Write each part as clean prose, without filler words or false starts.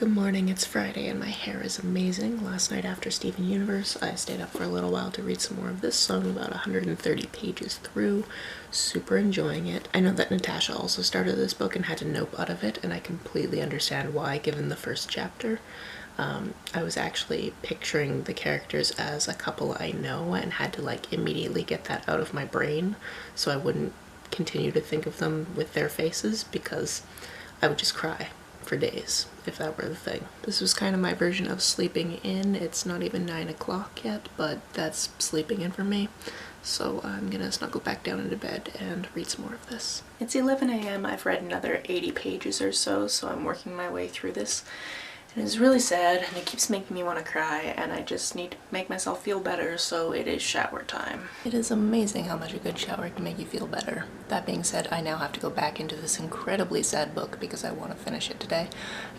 Good morning, it's Friday and my hair is amazing. Last night after Steven Universe, I stayed up for a little while to read some more of this, so I'm about 130 pages through. Super enjoying it. I know that Natasha also started this book and had to nope out of it, and I completely understand why, given the first chapter. I was actually picturing the characters as a couple I know and had to like immediately get that out of my brain so I wouldn't continue to think of them with their faces, because I would just cry for days if that were the thing. This was kind of my version of sleeping in. It's not even 9 o'clock yet, but that's sleeping in for me. So I'm gonna snuggle back down into bed and read some more of this. It's 11 a.m. I've read another 80 pages or so I'm working my way through this. And it's really sad and it keeps making me want to cry, and I just need to make myself feel better, so it is shower time. It is amazing how much a good shower can make you feel better. That being said, I now have to go back into this incredibly sad book because I want to finish it today.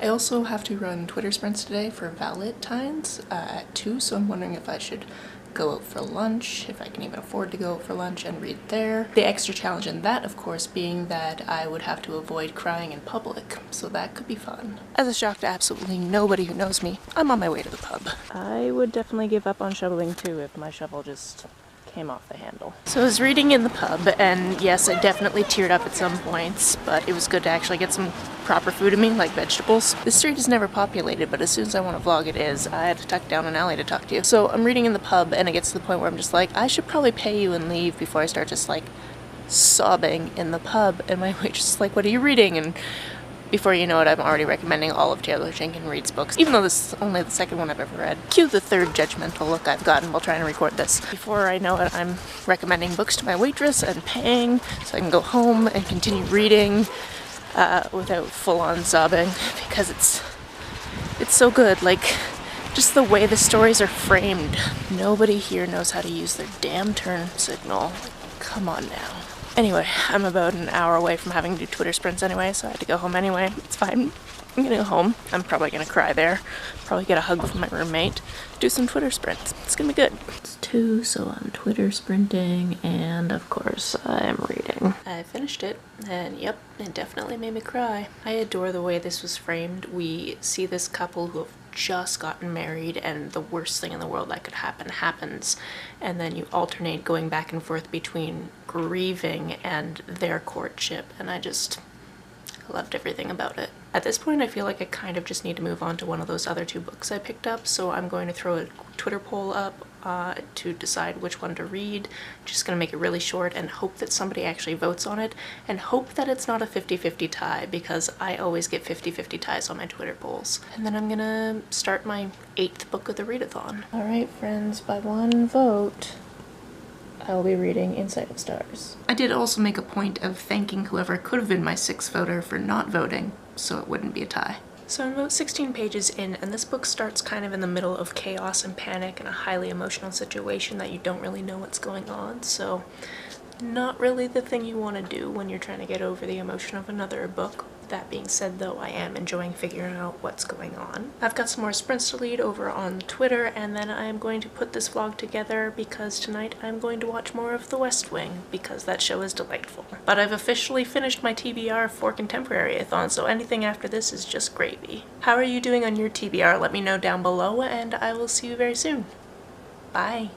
I also have to run Twitter sprints today for Valentine's at 2, so I'm wondering if I should go out for lunch, if I can even afford to go out for lunch and read there. The extra challenge in that, of course, being that I would have to avoid crying in public, so that could be fun. As a shock to absolutely nobody who knows me, I'm on my way to the pub. I would definitely give up on shoveling too if my shovel just came off the handle. So I was reading in the pub, and yes, I definitely teared up at some points, but it was good to actually get some proper food in me, like vegetables. The street is never populated, but as soon as I want to vlog it is. I had to tuck down an alley to talk to you. So I'm reading in the pub, and it gets to the point where I'm just like, I should probably pay you and leave before I start just like sobbing in the pub, and my waitress is like, what are you reading? And before you know it, I'm already recommending all of Taylor Jenkins Reid's books, even though this is only the second one I've ever read. Cue the third judgmental look I've gotten while trying to record this. Before I know it, I'm recommending books to my waitress and paying so I can go home and continue reading without full-on sobbing, because it's so good. Like, just the way the stories are framed. Nobody here knows how to use their damn turn signal. Come on now. Anyway, I'm about an hour away from having to do Twitter sprints anyway, so I had to go home anyway. It's fine. I'm gonna go home. I'm probably gonna cry there. Probably get a hug from my roommate. Do some Twitter sprints. It's gonna be good. It's 2, so I'm Twitter sprinting, and of course I'm reading. I finished it, and yep, it definitely made me cry. I adore the way this was framed. We see this couple who have just gotten married, and the worst thing in the world that could happen happens, and then you alternate going back and forth between grieving and their courtship, and I loved everything about it. At this point, I feel like I kind of just need to move on to one of those other 2 books I picked up, so I'm going to throw a Twitter poll up to decide which one to read. Just gonna make it really short and hope that somebody actually votes on it, and hope that it's not a 50-50 tie, because I always get 50-50 ties on my Twitter polls. And then I'm gonna start my 8th book of the readathon. Alright friends, by one vote, I will be reading Inside of Stars. I did also make a point of thanking whoever could have been my 6th voter for not voting, so it wouldn't be a tie. So I'm about 16 pages in, and this book starts kind of in the middle of chaos and panic and a highly emotional situation that you don't really know what's going on, so not really the thing you want to do when you're trying to get over the emotion of another book. That being said, though, I am enjoying figuring out what's going on. I've got some more sprints to lead over on Twitter, and then I'm going to put this vlog together because tonight I'm going to watch more of The West Wing, because that show is delightful. But I've officially finished my TBR for Contemporaryathon, so anything after this is just gravy. How are you doing on your TBR? Let me know down below, and I will see you very soon. Bye.